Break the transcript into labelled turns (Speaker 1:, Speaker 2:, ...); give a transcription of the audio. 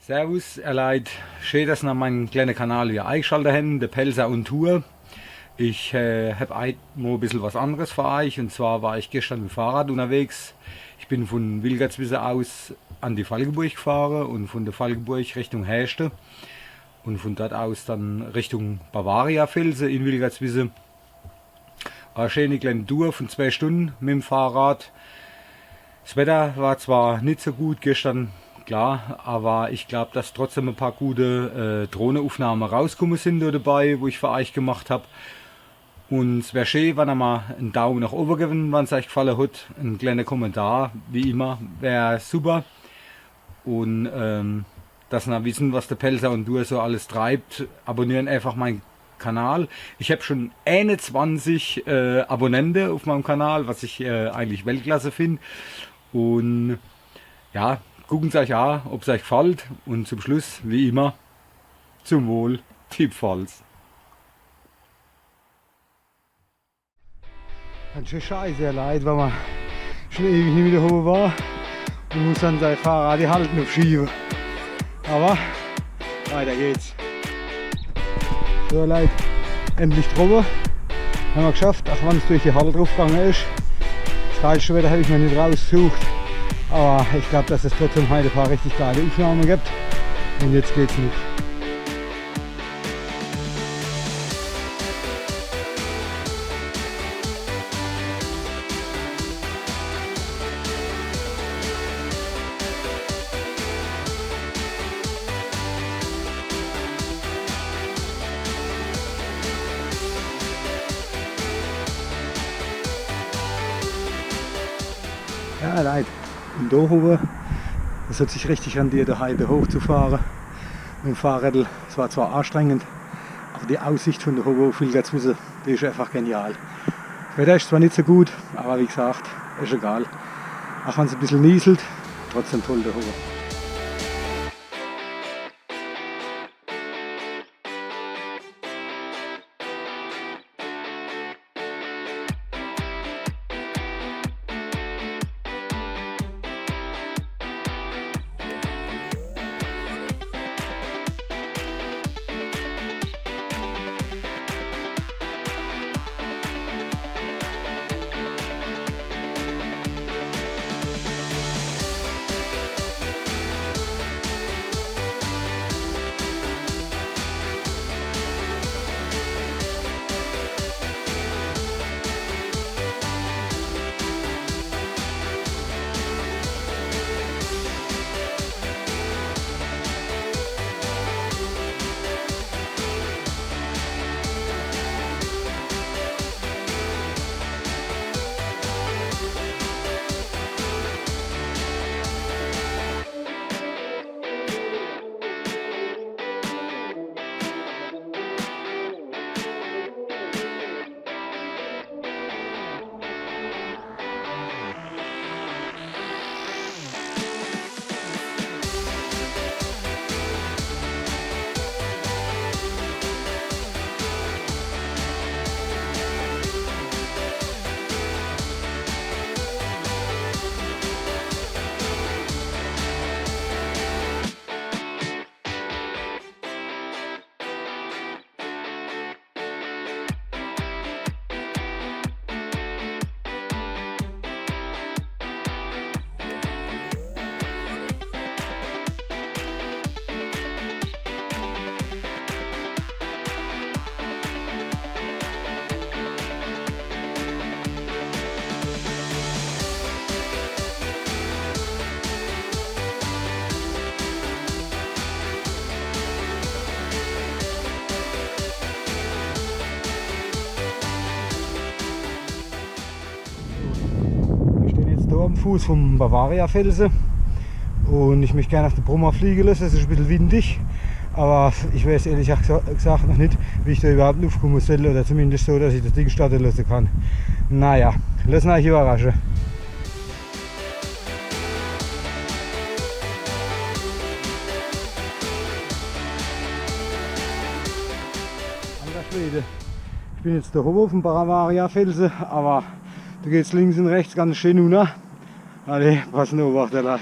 Speaker 1: Servus, ihr Leute. Schön, dass ihr meinen kleinen Kanal wieder eingeschaltet habt, der Pelzer und Tour. Ich habe heute mal ein bisschen was anderes für euch. Und zwar war ich gestern mit dem Fahrrad unterwegs. Ich bin von Wilgertswisse aus an die Falkenburg gefahren und von der Falkenburg Richtung Hechte. Und von dort aus dann Richtung Bavaria-Felsen in Wilgertswisse. War eine schöne kleine Tour von 2 Stunden mit dem Fahrrad. Das Wetter war zwar nicht so gut gestern, klar, aber ich glaube, dass trotzdem ein paar gute Drohnenaufnahmen rausgekommen sind da dabei, wo ich für euch gemacht habe. Und es wäre schön, wenn ihr mal einen Daumen nach oben gebt, wenn es euch gefallen hat. Ein kleiner Kommentar, wie immer, wäre super. Und dass ihr wissen, was der Pelzer und Tour so alles treibt, abonnieren einfach meinen Kanal. Ich habe schon 21 Abonnenten auf meinem Kanal, was ich eigentlich Weltklasse finde. Und ja, gucken es euch an, ob es euch gefällt. Und zum Schluss, wie immer, zum Wohl, Tippfalls.
Speaker 2: Ganz schön scheiße, leid, weil man schon ewig nicht wieder hoch war und muss dann sein Fahrrad halten auf Schiebe. Aber weiter geht's. So Leute, endlich drüber. Haben wir geschafft, auch wenn es durch die Halle drauf gegangen ist. Das geilste Wetter hätte ich mir nicht rausgesucht. Aber ich glaube, dass es trotzdem heute ein paar richtig geile Aufnahmen gibt. Und jetzt geht's nicht. Ja Leute, und da oben, es hat sich richtig rendiert, der Halbe hochzufahren mit dem Fahrrad. Es war zwar anstrengend, aber die Aussicht von der Hohe auf Wilgertswisse, die ist einfach genial. Das Wetter ist zwar nicht so gut, aber wie gesagt, ist egal. Auch wenn es ein bisschen nieselt, trotzdem toll der Hohe. Am Fuß vom Bavaria-Felsen und ich möchte gerne auf den Brummer fliegen lassen. Es ist ein bisschen windig, aber ich weiß ehrlich gesagt noch nicht, wie ich da überhaupt aufkommen soll, oder zumindest so, dass ich das Ding starten lassen kann. Naja, lassen euch überraschen. Alter Schwede, ich bin jetzt da oben auf dem Bavaria-Felsen, aber da geht es links und rechts ganz schön runter. Alle, passen auf, der Leute.